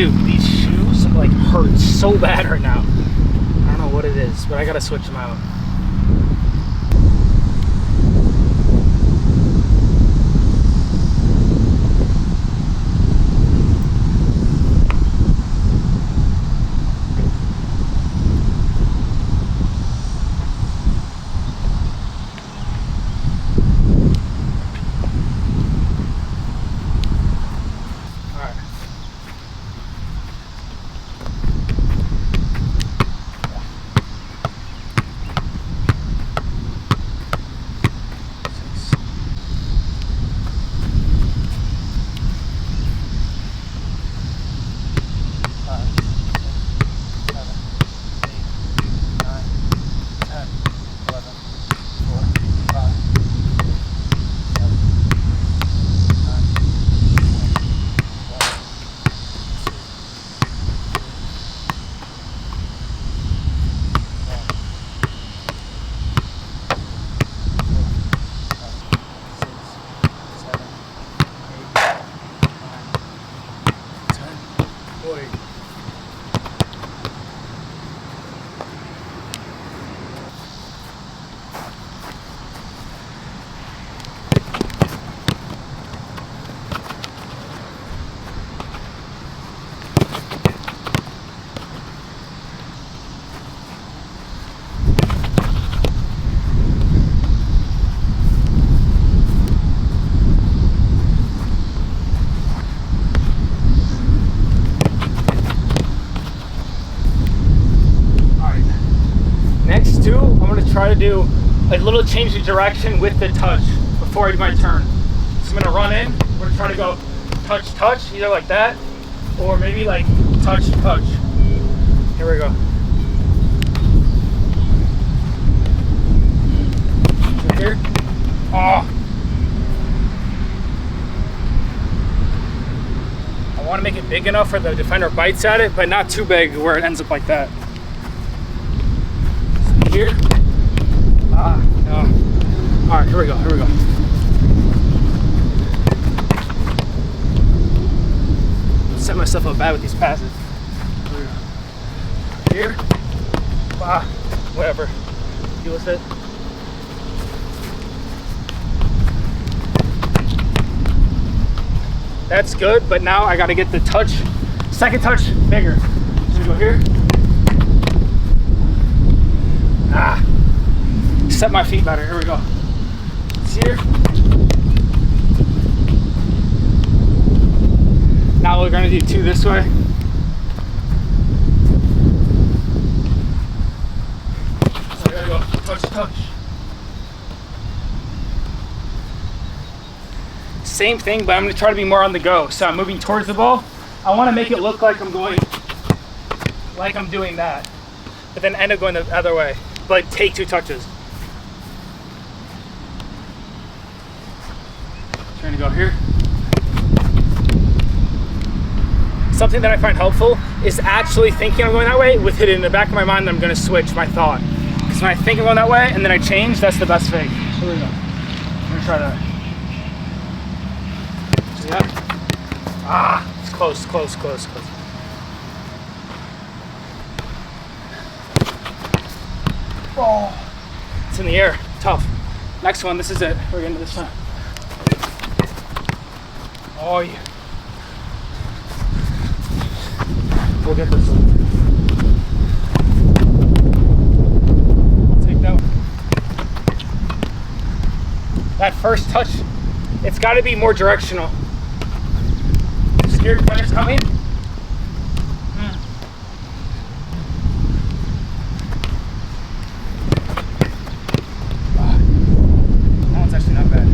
Dude, these shoes like hurt so bad right now. I don't know what it is, but I gotta switch them out. Try to do a little change of direction with the touch before I do my turn. So I'm gonna run in, we're gonna try to go touch, touch, either like that, or maybe like touch, touch. Here we go. Right here. Oh. I wanna make it big enough for the defender bites at it, but not too big where it ends up like that. So here. No. All right, here we go, here we go. Set myself up bad with these passes. Here. Whatever. Deal with it. That's good, but now I gotta get the touch, second touch bigger. So we go here. Set my feet better. Here we go. It's here. Now we're gonna do two this way. So I gotta go touch, touch. Same thing, but I'm gonna try to be more on the go. So I'm moving towards the ball. I wanna make it look like I'm going, like I'm doing that, but then end up going the other way. But take two touches. Trying to go here. Something that I find helpful is actually thinking I'm going that way with it in the back of my mind that I'm going to switch my thought. Because when I think I'm going that way and then I change, that's the best thing. Here we go. I'm going to try that. See that? It's close, close, close, close. Oh, it's in the air. Tough. Next one, this is it. We're getting to this time. Oh yeah. We'll get this one. Take that one. That first touch, it's got to be more directional. Scared when it's coming? That one's actually not bad.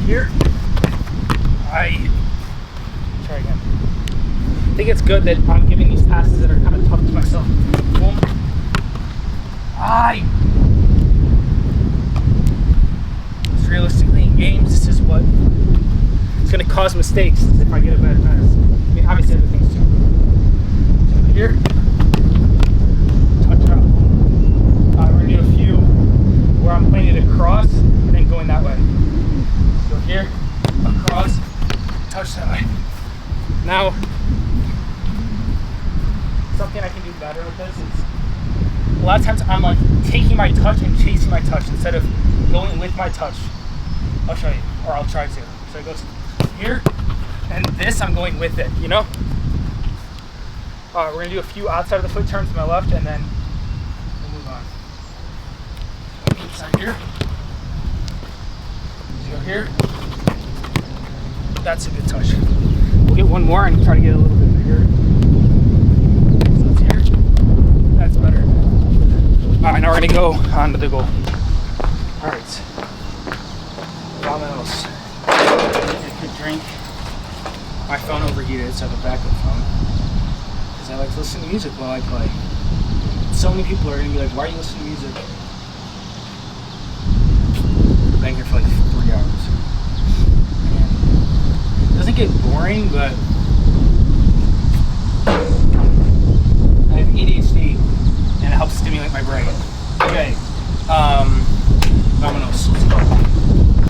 Here, try again. I think it's good that I'm giving these passes that are kind of tough to myself. Boom. It's realistically in games, this is what it's going to cause mistakes if I get a bad pass. I mean, obviously other things too. So here, touch out. We're going to do a few where I'm playing it across and then going that way. Go here, across, touch that way. of times I'm like taking my touch and chasing my touch instead of going with my touch. I'll show you, or I'll try to. So it goes here, and this I'm going with it, you know? All right, we're gonna do a few outside of the foot turns to my left, and then we'll move on. Inside here. Go here. That's a good touch. We'll get one more and try to get a little bit bigger. So that's here. That's better. All right, now we're gonna go on to the goal. All right. Vamos. Get a good drink. My phone overheated, so I have a backup phone. Because I like to listen to music while I play. So many people are gonna be like, why are you listening to music? I've been here for like 3 hours. And it doesn't get boring, but I have ADHD and it helps stimulate my brain. Okay. Vámonos. Let's go.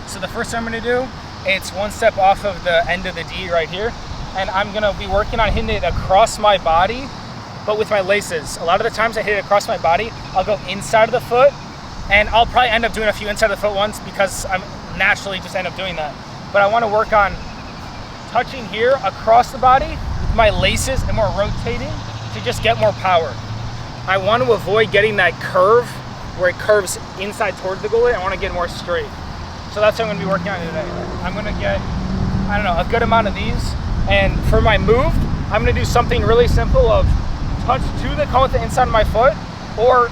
So the first thing I'm gonna do, it's one step off of the end of the D right here. And I'm gonna be working on hitting it across my body, but with my laces. A lot of the times I hit it across my body, I'll go inside of the foot, and I'll probably end up doing a few inside of the foot ones because I'm naturally just end up doing that. But I wanna work on touching here across the body with my laces and more rotating to just get more power. I want to avoid getting that curve where it curves inside towards the goalie. I want to get more straight. So that's what I'm going to be working on today. I'm going to get, I don't know, a good amount of these. And for my move, I'm going to do something really simple of touch to the cone with the inside of my foot, or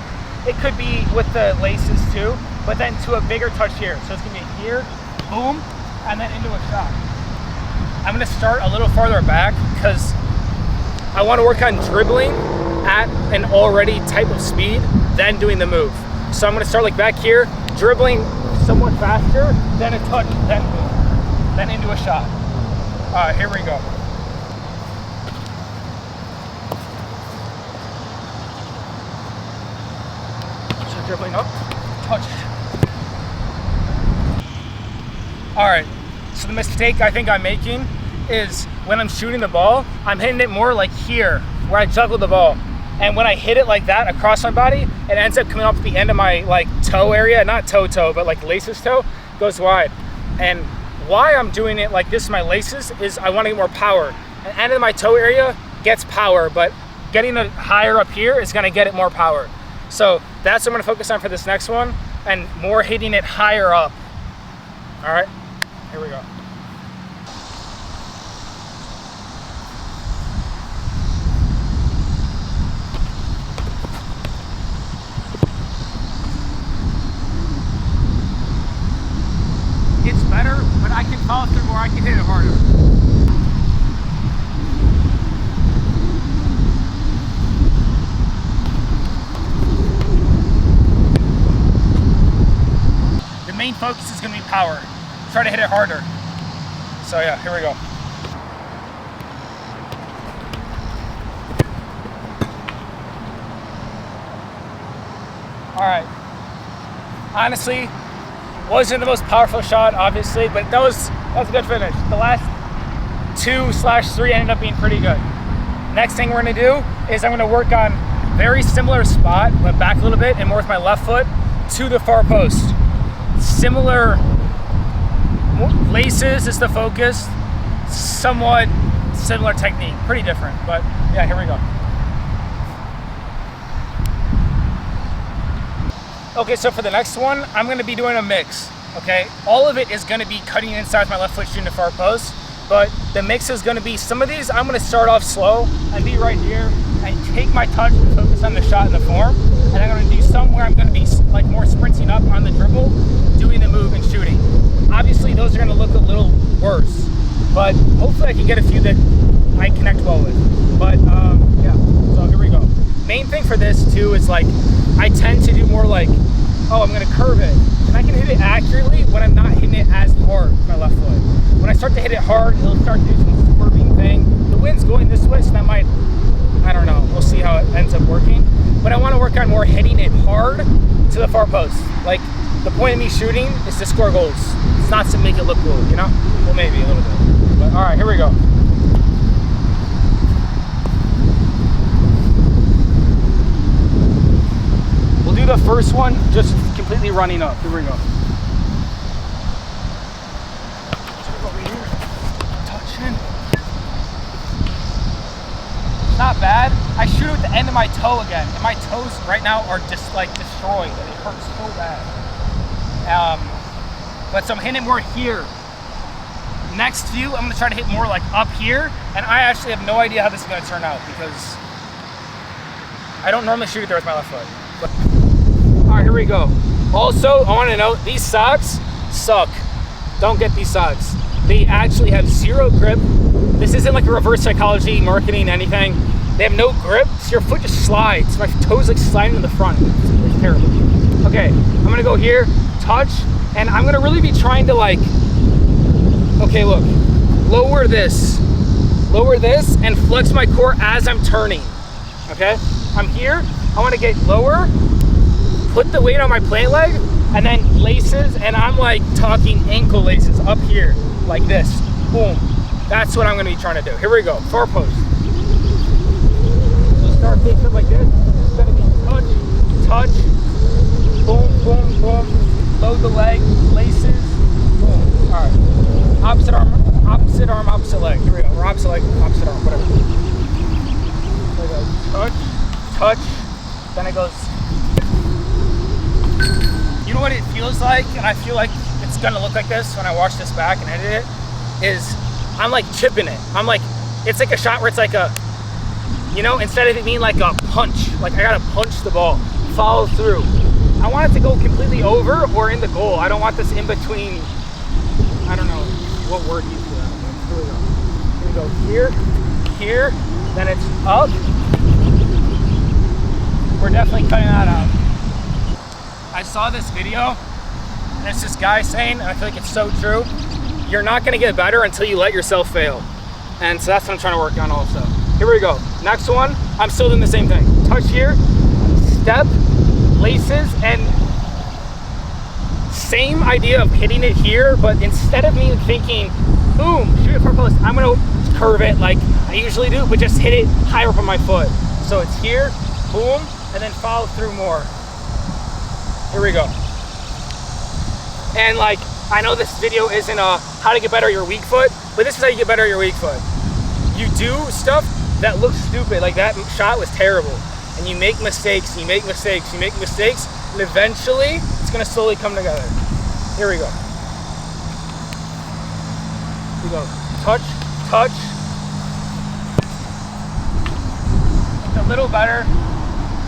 it could be with the laces too, but then to a bigger touch here. So it's going to be here, boom, and then into a shot. I'm going to start a little farther back because I want to work on dribbling at an already type of speed, then doing the move. So I'm going to start like back here, dribbling somewhat faster, then a touch, then boom, then into a shot. All right, here we go. So dribbling up, touch. All right, so the mistake I think I'm making is when I'm shooting the ball, I'm hitting it more like here, where I juggle the ball. And when I hit it like that across my body, it ends up coming up to the end of my like toe area, not toe, but like laces toe, goes wide. And why I'm doing it like this, my laces, is I want to get more power. And end of my toe area gets power, but getting it higher up here is going to get it more power. So that's what I'm going to focus on for this next one, and more hitting it higher up. All right, here we go. It's better, but I can follow through more, I can hit it harder. The main focus is going to be power. Try to hit it harder. So yeah, here we go. All right. Honestly, wasn't the most powerful shot, obviously, but that was a good finish. The last 2/3 ended up being pretty good. Next thing we're gonna do is I'm gonna work on very similar spot, went back a little bit and more with my left foot to the far post. Similar laces is the focus, somewhat similar technique, pretty different, but yeah, here we go. Okay, so for the next one, I'm gonna be doing a mix, okay? All of it is gonna be cutting inside with my left foot shooting the far post, but the mix is gonna be, some of these I'm gonna start off slow and be right here and take my touch and focus on the shot and the form, and I'm gonna do some where I'm gonna be like more sprinting up on the dribble, doing the move and shooting. Obviously those are gonna look a little worse, but hopefully I can get a few that I connect well with. But yeah, so here we go. Main thing for this too is like, I tend to do more like, oh, I'm gonna curve it. And I can hit it accurately when I'm not hitting it as hard with my left foot. When I start to hit it hard, it'll start to do some swerving thing. The wind's going this way, so that might, I don't know, we'll see how it ends up working. But I wanna work on more hitting it hard to the far post. Like, the point of me shooting is to score goals. It's not to make it look cool, you know? Well, maybe a little bit. But all right, here we go. the first one, just completely running up. Here we go. Over here, touching. Not bad. I shoot it with the end of my toe again, and my toes right now are just like destroyed. It hurts so bad. But so I'm hitting it more here. Next few, I'm gonna try to hit more like up here, and I actually have no idea how this is gonna turn out because I don't normally shoot it there with my left foot. But, all right, here we go. Also, I want to note these socks suck. Don't get these socks. They actually have zero grip. This isn't like a reverse psychology, marketing, anything. They have no grip, so your foot just slides. My toes like sliding in the front. It's terrible. Okay, I'm gonna go here, touch, and I'm gonna really be trying to like, okay, look, lower this, and flex my core as I'm turning, okay? I'm here, I wanna get lower, put the weight on my plant leg, and then laces, and I'm like talking ankle laces up here, like this, boom. That's what I'm gonna be trying to do. Here we go, far post. So start facing up like this, it's gonna be touch, boom, boom, boom, load the leg, laces, boom, all right. Opposite arm, opposite leg. Here we go. Or opposite leg, opposite arm, whatever. So it goes touch, then it goes. You know what it feels like? And I feel like it's gonna look like this when I watch this back and edit it, is I'm like chipping it. I'm like, it's like a shot where it's like a, you know, instead of it being like a punch, like I gotta punch the ball, follow through. I want it to go completely over or in the goal. I don't want this in between, I don't know what word you use for that. Here we go. Here we go. Here, then it's up. We're definitely cutting that out. I saw this video, and it's this guy saying, and I feel like it's so true, you're not gonna get better until you let yourself fail. And so that's what I'm trying to work on also. Here we go. Next one, I'm still doing the same thing. Touch here, step, laces, and same idea of hitting it here, but instead of me thinking, boom, shoot it far post, I'm gonna curve it like I usually do, but just hit it higher up on my foot. So it's here, boom, and then follow through more. Here we go. And like, I know this video isn't how to get better at your weak foot, but this is how you get better at your weak foot. You do stuff that looks stupid, like that shot was terrible. And you make mistakes, you make mistakes, you make mistakes, and eventually it's gonna slowly come together. Here we go. Here we go. Touch. It's a little better.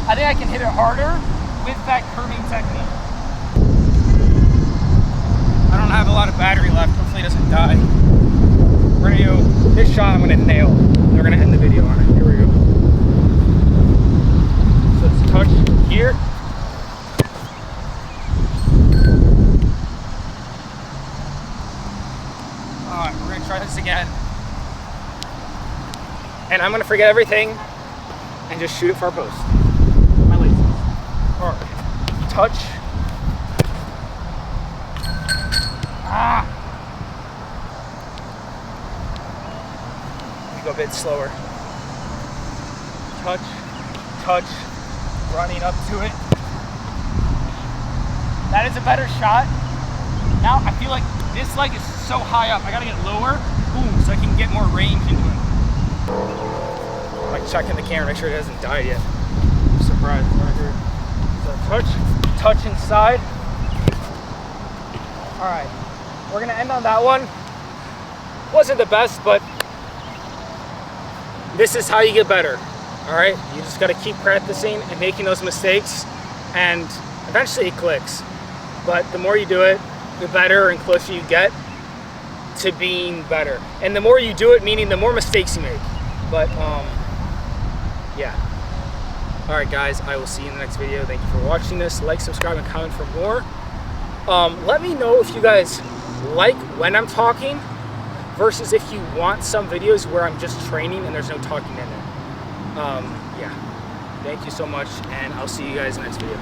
I think I can hit it harder with that curving technique. I don't have a lot of battery left. Hopefully it doesn't die. We're gonna do this shot. I'm gonna nail. We're gonna end the video on it. Here we go. So it's touch here. All right, we're gonna try this again. And I'm gonna forget everything and just shoot it far post. My laces. All right. Touch. Go a bit slower. Touch, running up to it. That is a better shot. Now I feel like this leg is so high up. I gotta get lower, boom, so I can get more range into it. I'm like checking the camera, make sure it hasn't died yet. I'm surprised right here. So touch inside. All right, we're gonna end on that one. Wasn't the best, but this is how you get better, all right? You just gotta keep practicing and making those mistakes, and eventually it clicks. But the more you do it, the better and closer you get to being better. And the more you do it, meaning the more mistakes you make. But yeah. All right, guys, I will see you in the next video. Thank you for watching this. Like, subscribe, and comment for more. Let me know if you guys like when I'm talking versus if you want some videos where I'm just training and there's no talking in it. Yeah. Thank you so much, and I'll see you guys in the next video.